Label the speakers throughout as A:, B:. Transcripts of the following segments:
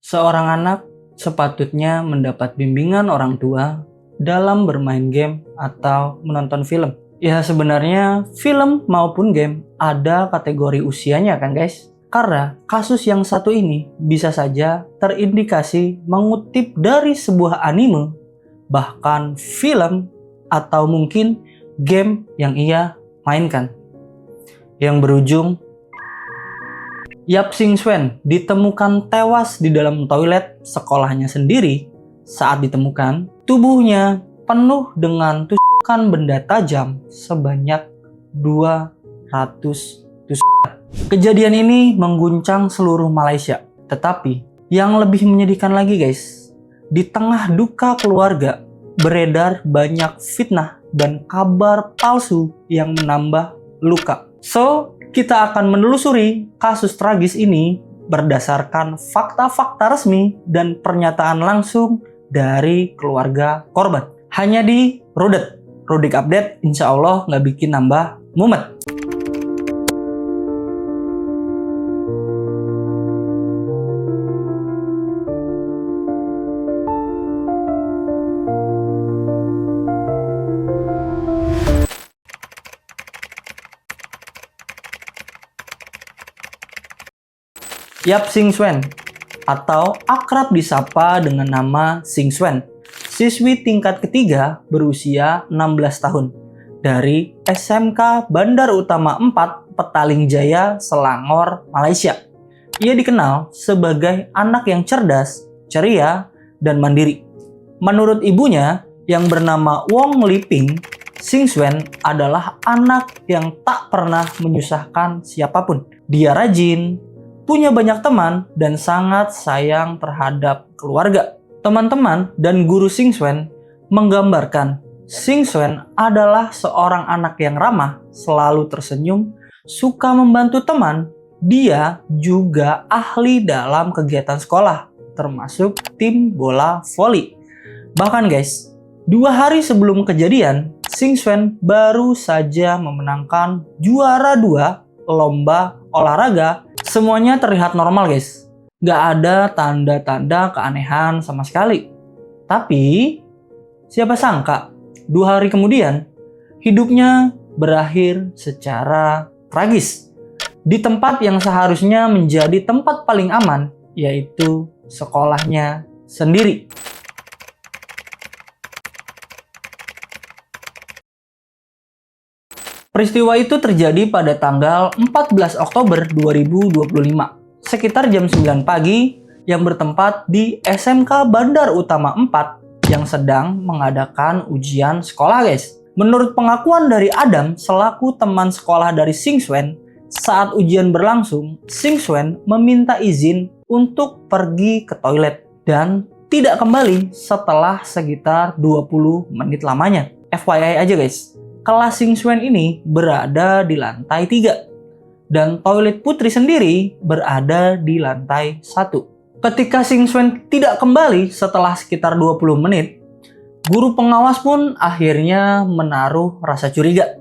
A: Seorang anak sepatutnya mendapat bimbingan orang tua dalam bermain game atau menonton film. Ya sebenarnya film maupun game ada kategori usianya kan guys? Karena kasus yang satu ini bisa saja terindikasi mengutip dari sebuah anime, bahkan film, atau mungkin game yang ia mainkan. Yang berujung Yap Sing Swen ditemukan tewas di dalam toilet sekolahnya sendiri. Saat ditemukan, tubuhnya penuh dengan tusukan benda tajam sebanyak 200 tusuk. Kejadian ini mengguncang seluruh Malaysia. Tetapi yang lebih menyedihkan lagi guys, di tengah duka keluarga beredar banyak fitnah dan kabar palsu yang menambah luka. So, kita akan menelusuri kasus tragis ini berdasarkan fakta-fakta resmi dan pernyataan langsung dari keluarga korban. Hanya di Rudet. Rudik Update insya Allah nggak bikin nambah mumet. Yap Sing Swen atau akrab disapa dengan nama Sing Swen, siswi tingkat ketiga berusia 16 tahun dari SMK Bandar Utama 4 Petaling Jaya, Selangor, Malaysia. Ia dikenal sebagai anak yang cerdas, ceria, dan mandiri. Menurut ibunya yang bernama Wong Liping, Sing Swen adalah anak yang tak pernah menyusahkan siapapun. Dia rajin, punya banyak teman, dan sangat sayang terhadap keluarga. Teman-teman dan guru Sing Swen menggambarkan Sing Swen adalah seorang anak yang ramah, selalu tersenyum, suka membantu teman. Dia juga ahli dalam kegiatan sekolah, termasuk tim bola voli. Bahkan guys, 2 hari sebelum kejadian, Sing Swen baru saja memenangkan juara 2 lomba olahraga. Semuanya terlihat normal guys, nggak ada tanda-tanda keanehan sama sekali. Tapi siapa sangka 2 hari kemudian hidupnya berakhir secara tragis di tempat yang seharusnya menjadi tempat paling aman, yaitu sekolahnya sendiri. Peristiwa itu terjadi pada tanggal 14 Oktober 2025, sekitar jam 9 pagi yang bertempat di SMK Bandar Utama 4 yang sedang mengadakan ujian sekolah guys. Menurut pengakuan dari Adam selaku teman sekolah dari Sing Swen, saat ujian berlangsung, Sing Swen meminta izin untuk pergi ke toilet dan tidak kembali setelah sekitar 20 menit lamanya. FYI aja guys, kelas Sing Swen ini berada di lantai 3 dan toilet putri sendiri berada di lantai 1. Ketika Sing Swen tidak kembali setelah sekitar 20 menit, guru pengawas pun akhirnya menaruh rasa curiga.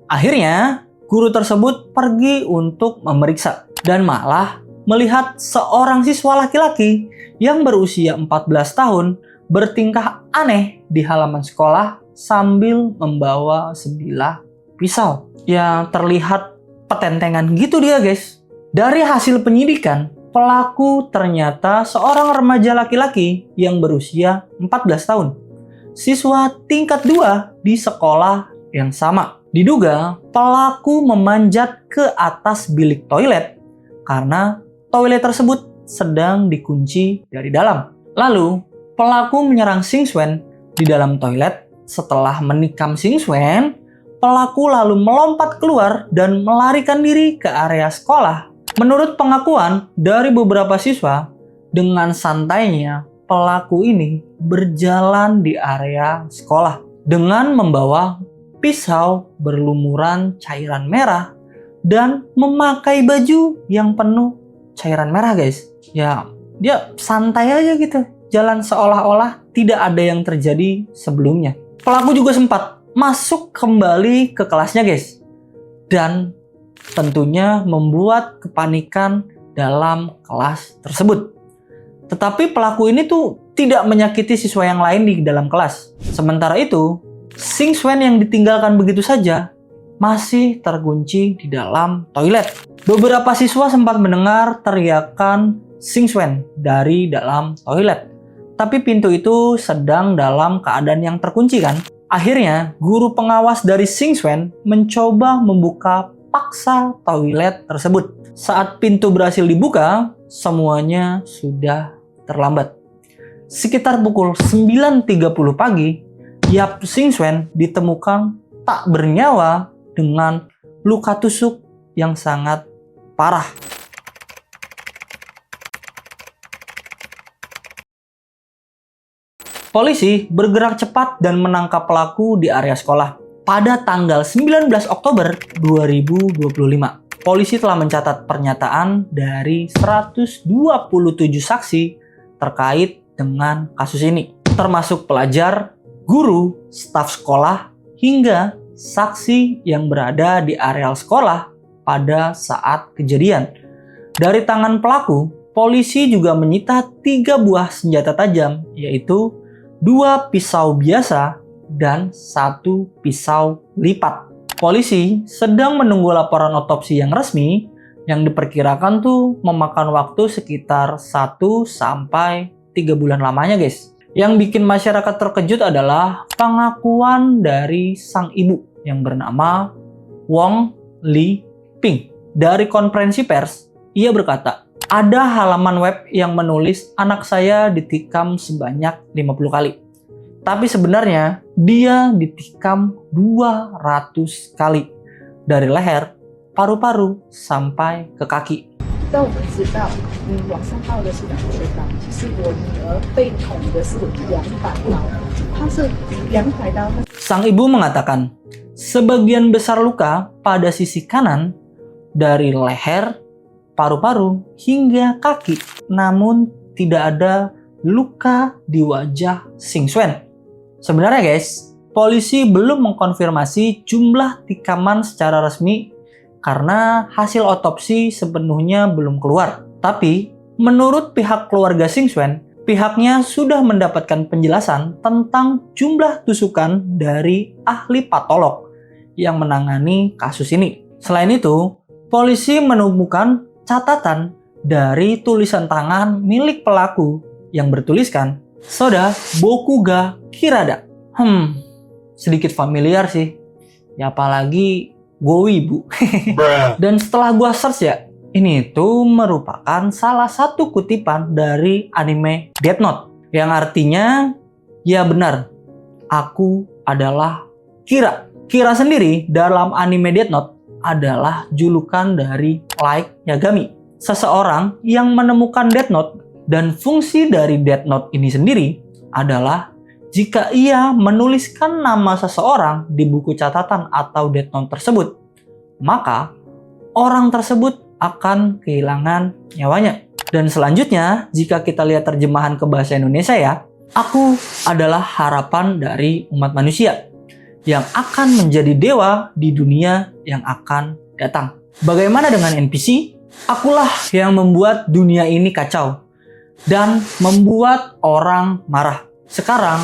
A: Akhirnya, guru tersebut pergi untuk memeriksa dan malah melihat seorang siswa laki-laki yang berusia 14 tahun bertingkah aneh di halaman sekolah sambil membawa sebilah pisau. Ya terlihat petentengan gitu dia guys. Dari hasil penyidikan, pelaku ternyata seorang remaja laki-laki yang berusia 14 tahun. Siswa tingkat 2 di sekolah yang sama. Diduga pelaku memanjat ke atas bilik toilet karena toilet tersebut sedang dikunci dari dalam. Lalu pelaku menyerang Sing Swen di dalam toilet. Setelah menikam Sing Swen, pelaku lalu melompat keluar dan melarikan diri ke area sekolah. Menurut pengakuan dari beberapa siswa, dengan santainya pelaku ini berjalan di area sekolah dengan membawa pisau berlumuran cairan merah dan memakai baju yang penuh cairan merah guys. Ya, dia santai aja gitu, jalan seolah-olah tidak ada yang terjadi sebelumnya. Pelaku juga sempat masuk kembali ke kelasnya guys, dan tentunya membuat kepanikan dalam kelas tersebut. Tetapi pelaku ini tuh tidak menyakiti siswa yang lain di dalam kelas. Sementara itu, Xing Xuan yang ditinggalkan begitu saja masih terkunci di dalam toilet. Beberapa siswa sempat mendengar teriakan Xing Xuan dari dalam toilet. Tapi pintu itu sedang dalam keadaan yang terkunci kan. Akhirnya, guru pengawas dari Xing Xuan mencoba membuka paksa toilet tersebut. Saat pintu berhasil dibuka, semuanya sudah terlambat. Sekitar pukul 9.30 pagi, Yap Xing Xuan ditemukan tak bernyawa dengan luka tusuk yang sangat parah. Polisi bergerak cepat dan menangkap pelaku di area sekolah. Pada tanggal 19 Oktober 2025, polisi telah mencatat pernyataan dari 127 saksi terkait dengan kasus ini, termasuk pelajar, guru, staf sekolah, hingga saksi yang berada di areal sekolah pada saat kejadian. Dari tangan pelaku, polisi juga menyita 3 buah senjata tajam, yaitu 2 pisau biasa dan 1 pisau lipat. Polisi sedang menunggu laporan otopsi yang resmi yang diperkirakan tuh memakan waktu sekitar 1 sampai 3 bulan lamanya guys. Yang bikin masyarakat terkejut adalah pengakuan dari sang ibu yang bernama Wong Li Ping. Dari konferensi pers, ia berkata, ada halaman web yang menulis anak saya ditikam sebanyak 50 kali. Tapi sebenarnya dia ditikam 200 kali. Dari leher, paru-paru, sampai ke kaki. Sang ibu mengatakan, sebagian besar luka pada sisi kanan dari leher, paru-paru, hingga kaki. Namun tidak ada luka di wajah Xing Xuan. Sebenarnya guys, polisi belum mengkonfirmasi jumlah tikaman secara resmi karena hasil otopsi sepenuhnya belum keluar. Tapi, menurut pihak keluarga Xing Xuan, pihaknya sudah mendapatkan penjelasan tentang jumlah tusukan dari ahli patolog yang menangani kasus ini. Selain itu, polisi menemukan catatan dari tulisan tangan milik pelaku yang bertuliskan Soda Bokuga Kirada. Sedikit familiar sih. Ya apalagi gue wibu. Dan setelah gue search ya, ini tuh merupakan salah satu kutipan dari anime Death Note. Yang artinya, ya benar, aku adalah Kira. Kira sendiri dalam anime Death Note adalah julukan dari Light Yagami. Seseorang yang menemukan Death Note. Dan fungsi dari Death Note ini sendiri adalah jika ia menuliskan nama seseorang di buku catatan atau Death Note tersebut, maka orang tersebut akan kehilangan nyawanya. Dan selanjutnya, jika kita lihat terjemahan ke bahasa Indonesia ya, aku adalah harapan dari umat manusia yang akan menjadi dewa di dunia yang akan datang. Bagaimana dengan NPC? Akulah yang membuat dunia ini kacau dan membuat orang marah. Sekarang,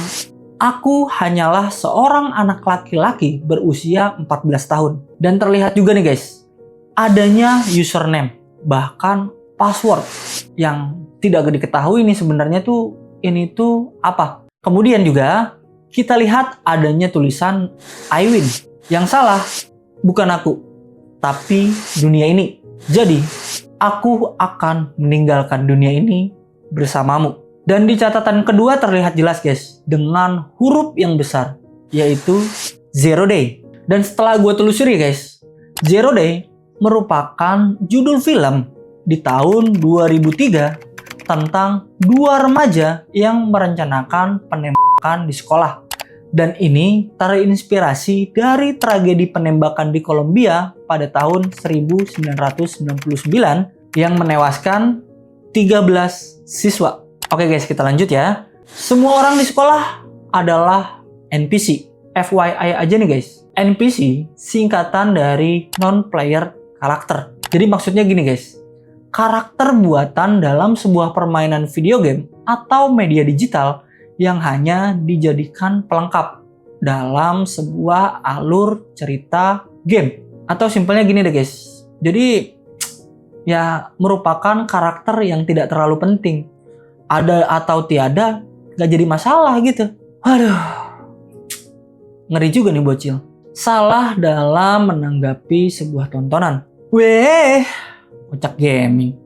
A: aku hanyalah seorang anak laki-laki berusia 14 tahun. Dan terlihat juga nih guys, adanya username, bahkan password yang tidak diketahui nih sebenarnya tuh ini tuh apa. Kemudian juga kita lihat adanya tulisan I win. Yang salah bukan aku, tapi dunia ini. Jadi, aku akan meninggalkan dunia ini bersamamu. Dan di catatan kedua terlihat jelas guys, dengan huruf yang besar, yaitu Zero Day. Dan setelah gue telusuri guys, Zero Day merupakan judul film di tahun 2003 tentang 2 remaja yang merencanakan penembakan di sekolah. Dan ini terinspirasi dari tragedi penembakan di Kolombia pada tahun 1999 yang menewaskan 13 siswa. Oke guys, kita lanjut ya. Semua orang di sekolah adalah NPC. FYI aja nih guys. NPC singkatan dari non-player karakter. Jadi maksudnya gini guys. karakter buatan dalam sebuah permainan video game atau media digital yang hanya dijadikan pelengkap dalam sebuah alur cerita game. Atau simpelnya gini deh guys, jadi ya merupakan karakter yang tidak terlalu penting. Ada atau tiada gak jadi masalah gitu. Aduh, ngeri juga nih bocil. Salah dalam menanggapi sebuah tontonan. Weh, kocak gaming.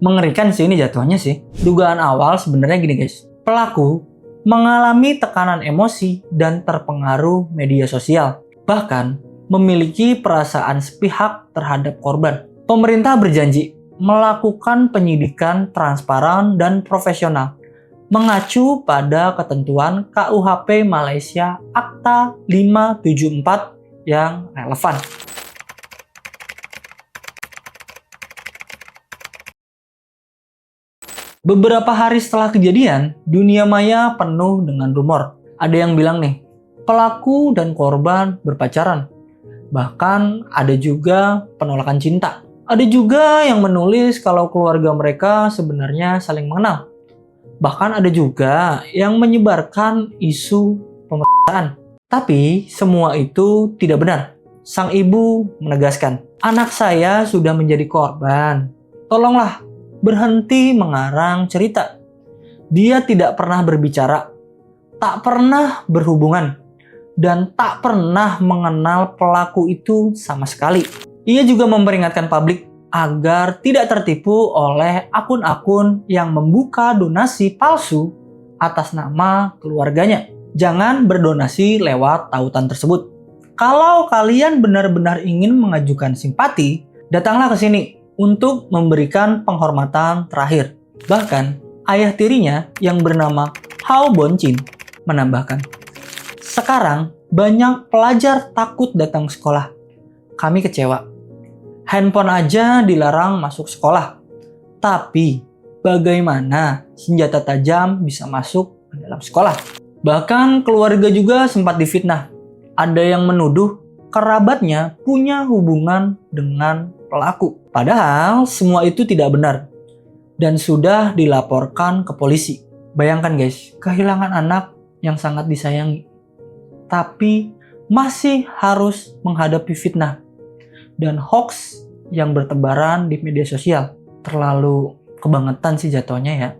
A: Mengerikan sih ini jatuhnya sih. Dugaan awal sebenarnya gini guys. Pelaku mengalami tekanan emosi dan terpengaruh media sosial. Bahkan memiliki perasaan sepihak terhadap korban. Pemerintah berjanji melakukan penyidikan transparan dan profesional mengacu pada ketentuan KUHP Malaysia Akta 574 yang relevan. Beberapa hari setelah kejadian, dunia maya penuh dengan rumor. Ada yang bilang nih, pelaku dan korban berpacaran. Bahkan ada juga penolakan cinta. Ada juga yang menulis kalau keluarga mereka sebenarnya saling mengenal. Bahkan ada juga yang menyebarkan isu pemeriksaan. Tapi semua itu tidak benar. Sang ibu menegaskan, anak saya sudah menjadi korban. Tolonglah berhenti mengarang cerita. Dia tidak pernah berbicara, tak pernah berhubungan, dan tak pernah mengenal pelaku itu sama sekali. Ia juga memperingatkan publik agar tidak tertipu oleh akun-akun yang membuka donasi palsu atas nama keluarganya. Jangan berdonasi lewat tautan tersebut. Kalau kalian benar-benar ingin mengajukan simpati, datanglah ke sini untuk memberikan penghormatan terakhir. Bahkan, ayah tirinya yang bernama Hao Bonchin menambahkan, sekarang banyak pelajar takut datang sekolah. Kami kecewa. Handphone aja dilarang masuk sekolah. Tapi bagaimana senjata tajam bisa masuk ke dalam sekolah? Bahkan keluarga juga sempat difitnah. Ada yang menuduh kerabatnya punya hubungan dengan pelaku. Padahal semua itu tidak benar dan sudah dilaporkan ke polisi. Bayangkan guys, kehilangan anak yang sangat disayangi, tapi masih harus menghadapi fitnah dan hoax yang bertebaran di media sosial. Terlalu kebangetan sih jatuhnya ya.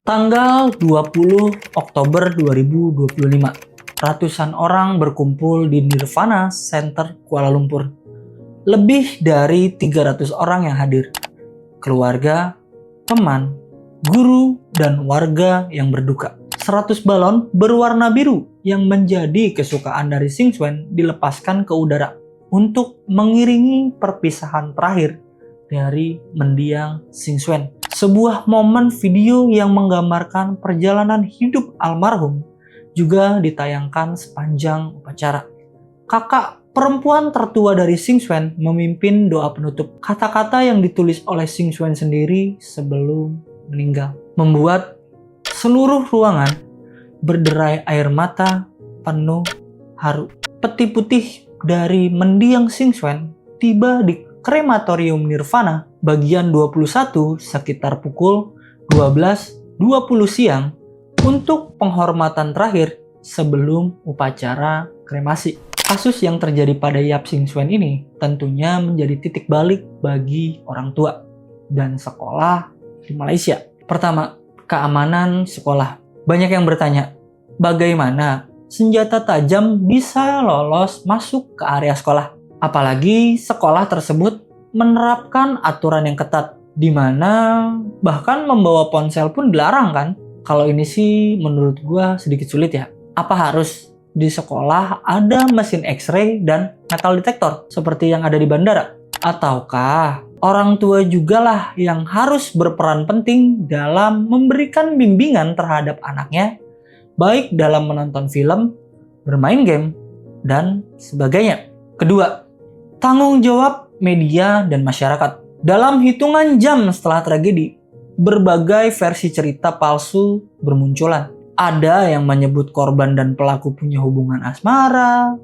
A: Tanggal 20 Oktober 2025, ratusan orang berkumpul di Nirvana Center Kuala Lumpur. Lebih dari 300 orang yang hadir. Keluarga, teman, guru, dan warga yang berduka. 100 balon berwarna biru yang menjadi kesukaan dari Xing Xuan dilepaskan ke udara untuk mengiringi perpisahan terakhir dari mendiang Xing Xuan. Sebuah momen video yang menggambarkan perjalanan hidup almarhum juga ditayangkan sepanjang upacara. Kakak perempuan tertua dari Xing Xuan memimpin doa penutup. Kata-kata yang ditulis oleh Xing Xuan sendiri sebelum meninggal membuat seluruh ruangan berderai air mata penuh haru. Peti putih dari mendiang Xing Xuan tiba di krematorium Nirvana bagian 21 sekitar pukul 12.20 siang untuk penghormatan terakhir sebelum upacara kremasi. Kasus yang terjadi pada Yap Xing Xuan ini tentunya menjadi titik balik bagi orang tua dan sekolah di Malaysia. Pertama, keamanan sekolah. Banyak yang bertanya, bagaimana senjata tajam bisa lolos masuk ke area sekolah? Apalagi sekolah tersebut menerapkan aturan yang ketat, di mana bahkan membawa ponsel pun dilarang kan? Kalau ini sih menurut gua sedikit sulit ya. Apa harus di sekolah ada mesin X-ray dan metal detector seperti yang ada di bandara? Ataukah orang tua juga lah yang harus berperan penting dalam memberikan bimbingan terhadap anaknya, baik dalam menonton film, bermain game, dan sebagainya. Kedua, tanggung jawab media dan masyarakat. Dalam hitungan jam setelah tragedi, berbagai versi cerita palsu bermunculan. Ada yang menyebut korban dan pelaku punya hubungan asmara,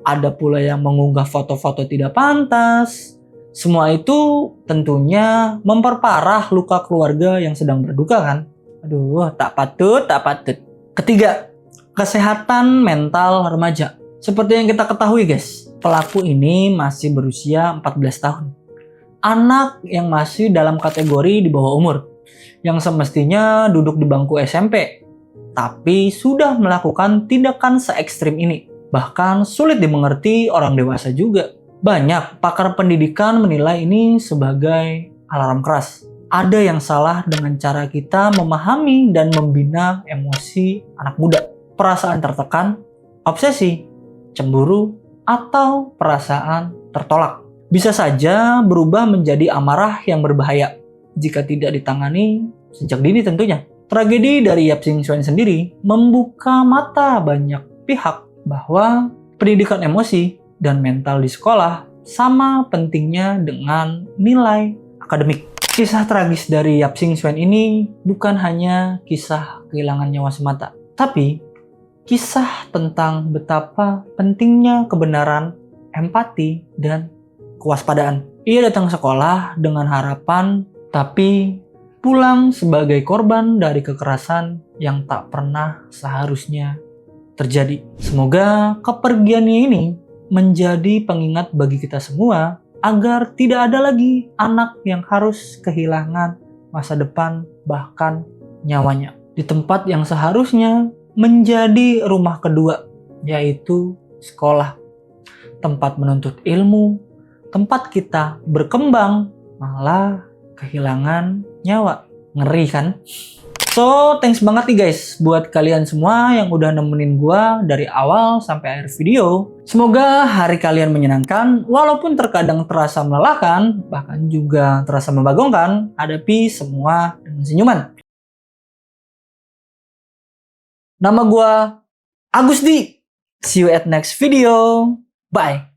A: ada pula yang mengunggah foto-foto tidak pantas. Semua itu tentunya memperparah luka keluarga yang sedang berduka kan. Aduh, tak patut, tak patut. Ketiga, kesehatan mental remaja. Seperti yang kita ketahui guys, pelaku ini masih berusia 14 tahun. Anak yang masih dalam kategori di bawah umur, yang semestinya duduk di bangku SMP, tapi sudah melakukan tindakan se ekstrim ini. Bahkan sulit dimengerti orang dewasa juga. Banyak pakar pendidikan menilai ini sebagai alarm keras. Ada yang salah dengan cara kita memahami dan membina emosi anak muda. Perasaan tertekan, obsesi, cemburu, atau perasaan tertolak bisa saja berubah menjadi amarah yang berbahaya jika tidak ditangani sejak dini tentunya. Tragedi dari Yap Sing Suen sendiri membuka mata banyak pihak bahwa pendidikan emosi dan mental di sekolah sama pentingnya dengan nilai akademik. Kisah tragis dari Yap Sing Suen ini bukan hanya kisah kehilangan nyawa semata, tapi kisah tentang betapa pentingnya kebenaran, empati, dan kewaspadaan. Ia datang sekolah dengan harapan, tapi pulang sebagai korban dari kekerasan yang tak pernah seharusnya terjadi. Semoga kepergiannya ini menjadi pengingat bagi kita semua agar tidak ada lagi anak yang harus kehilangan masa depan bahkan nyawanya di tempat yang seharusnya menjadi rumah kedua, yaitu sekolah. Tempat menuntut ilmu, tempat kita berkembang, malah kehilangan nyawa. Ngeri kan? So, thanks banget nih guys buat kalian semua yang udah nemenin gua dari awal sampai akhir video. Semoga hari kalian menyenangkan, walaupun terkadang terasa melelahkan, bahkan juga terasa membagongkan, hadapi semua dengan senyuman. Nama gua Agusdi. See you at next video. Bye.